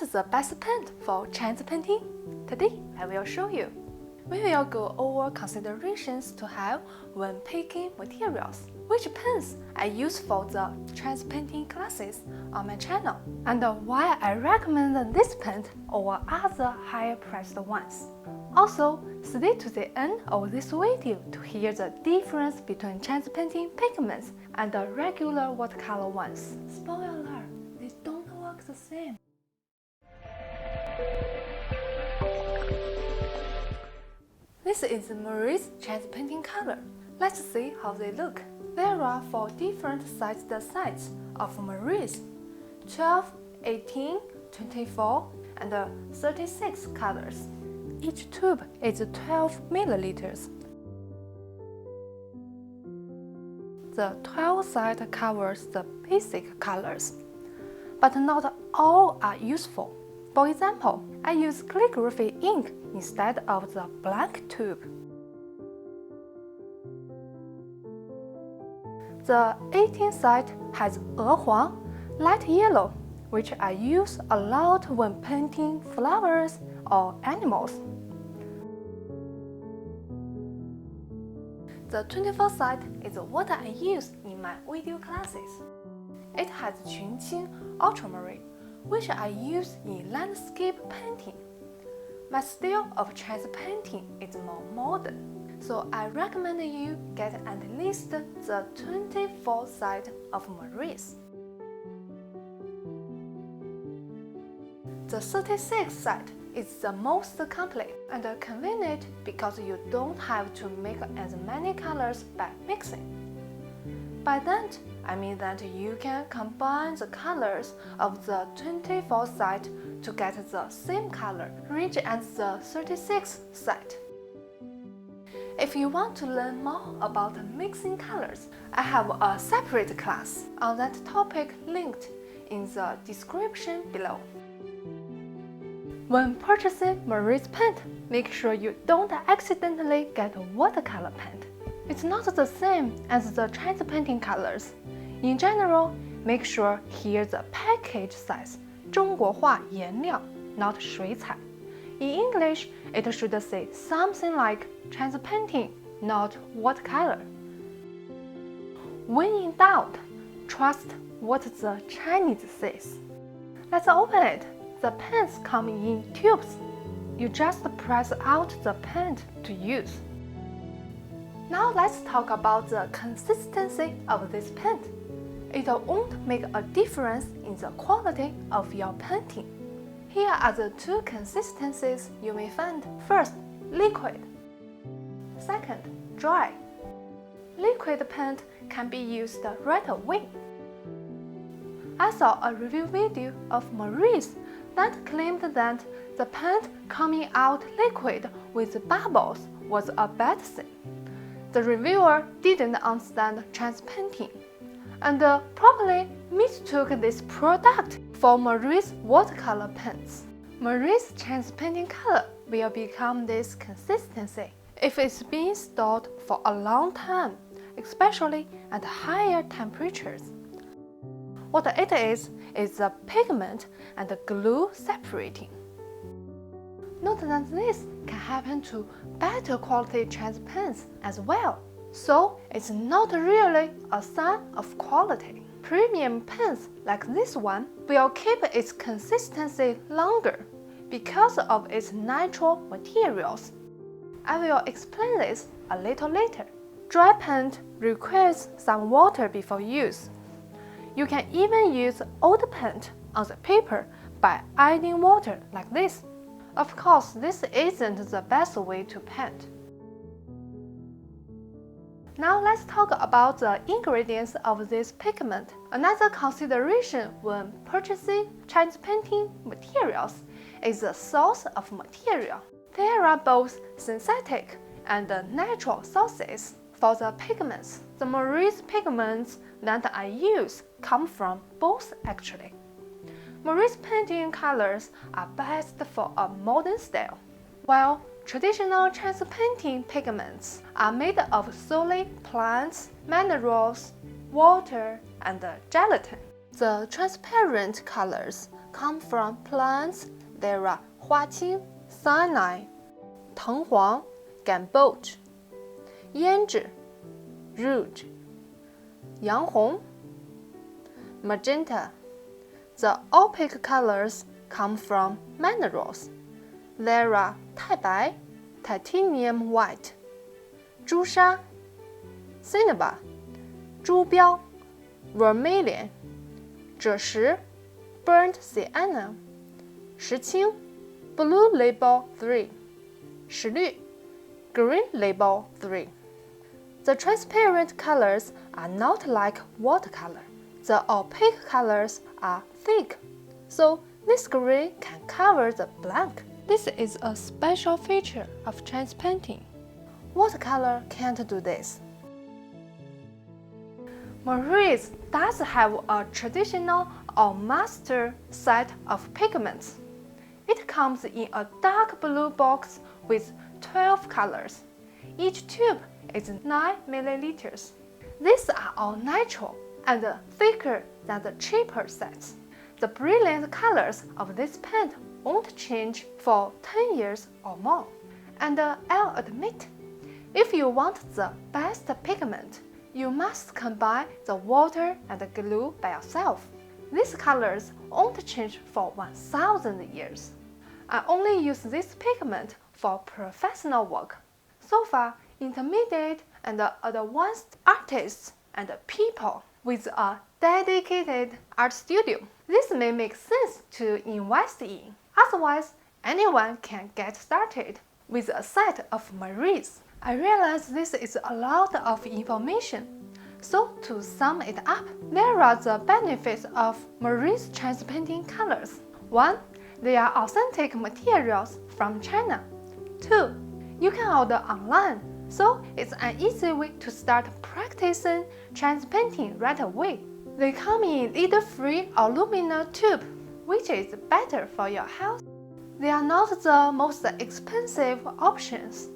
What is the best paint for trans painting? Today I will show you. We will go over considerations to have when picking materials, which paints I use for the trans painting classes on my channel, and why I recommend this paint over other higher priced ones. Also, stay to the end of this video to hear the difference between trans painting pigments and the regular watercolor ones. Spoiler, they don't work the same. This is Marie's trans painting color. Let's see how they look. There are 4 different sized sets of Marie's: 12, 18, 24, and 36 colors. Each tube is 12 milliliters. The 12 side covers the basic colors, but not all are useful. For example, I use calligraphy ink instead of the black tube. The 18 side has 鹅黄, light yellow, which I use a lot when painting flowers or animals. The 24 side is what I use in my video classes. It has 群青 ultramarine, which I use in landscape painting. My style of trans painting is more modern, so I recommend you get at least the 24 side of Marie's. The 36 side is the most complete and convenient because you don't have to make as many colors by mixing. By that, I mean that you can combine the colors of the 24 side to get the same color range as the 36 side. If you want to learn more about mixing colors, I have a separate class on that topic linked in the description below. When purchasing Marie's paint, make sure you don't accidentally get watercolor paint. It's not the same as the trans painting colors. In general, make sure here's the package size, 中国化颜料, not 水彩. In English, it should say something like trans painting, not watercolor. When in doubt, trust what the Chinese says. Let's open it. The paints come in tubes. You just press out the paint to use. Now let's talk about the consistency of this paint. It won't make a difference in the quality of your painting. Here are the 2 consistencies you may find. First, liquid. Second, dry. Liquid paint can be used right away. I saw a review video of Marie's that claimed that the paint coming out liquid with bubbles was a bad thing. The reviewer didn't understand trans painting and probably mistook this product for Marie's watercolor paints. Marie's trans painting color will become this consistency if it's been stored for a long time, especially at higher temperatures. What it is the pigment and the glue separating. Note that this can happen to better quality trans paints as well, so it's not really a sign of quality. Premium paints like this one will keep its consistency longer because of its natural materials. I will explain this a little later. Dry paint requires some water before use. You can even use old paint on the paper by adding water like this. Of course, this isn't the best way to paint. Now let's talk about the ingredients of this pigment. Another consideration when purchasing trans painting materials is the source of material. There are both synthetic and natural sources for the pigments. The Marie's pigments that I use come from both actually. Marie's painting colors are best for a modern style, while traditional trans painting pigments are made of solid plants, minerals, water, and gelatin. The transparent colors come from plants. There are 花青 cyanide, 藤黄 gamboge, 胭脂 rouge, 洋红 magenta. The opaque colors come from minerals. There are 太白 titanium white, 朱砂 cinnabar, 朱标 vermilion, 赭石 burnt sienna, 石青 blue label 3, 石绿 green label 3. The transparent colors are not like watercolor. The opaque colors are thick, so this green can cover the blank. This is a special feature of transpainting. Watercolor can't do this. Maurice does have a traditional or master set of pigments. It comes in a dark blue box with 12 colors. Each tube is 9 milliliters. These are all natural and thicker than the cheaper sets. The brilliant colors of this paint won't change for 10 years or more. And I'll admit, if you want the best pigment, you must combine the water and the glue by yourself. These colors won't change for 1,000 years. I only use this pigment for professional work. So far, intermediate and advanced artists and people with a dedicated art studio. This may make sense to invest in. Otherwise, anyone can get started with a set of Maurice. I realize this is a lot of information. So to sum it up, there are the benefits of Maurice transpainting colors. 1. They are authentic materials from China. 2. You can order online, so it's an easy way to start practicing transpainting right away. They come in lead-free aluminum tube, which is better for your health. They are not the most expensive options.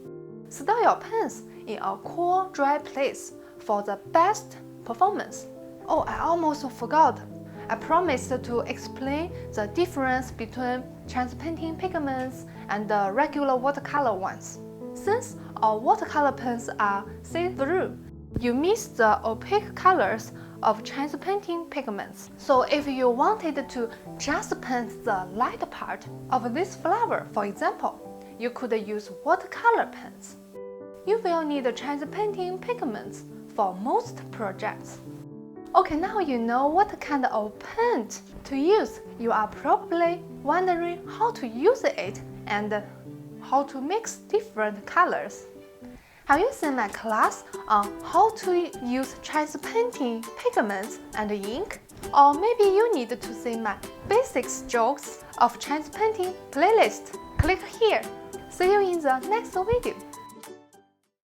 Store your pens in a cool, dry place for the best performance. Oh, I almost forgot. I promised to explain the difference between transpainting pigments and the regular watercolor ones. Since all watercolor pens are see-through, you miss the opaque colors of transpainting pigments. So if you wanted to just paint the light part of this flower, for example, you could use watercolor pens. You will need transpainting pigments for most projects. Okay, now you know what kind of paint to use. You are probably wondering how to use it and how to mix different colors. Have you seen my class on how to use transpainting pigments and ink? Or maybe you need to see my basic strokes of transpainting playlist. Click here. See you in the next video.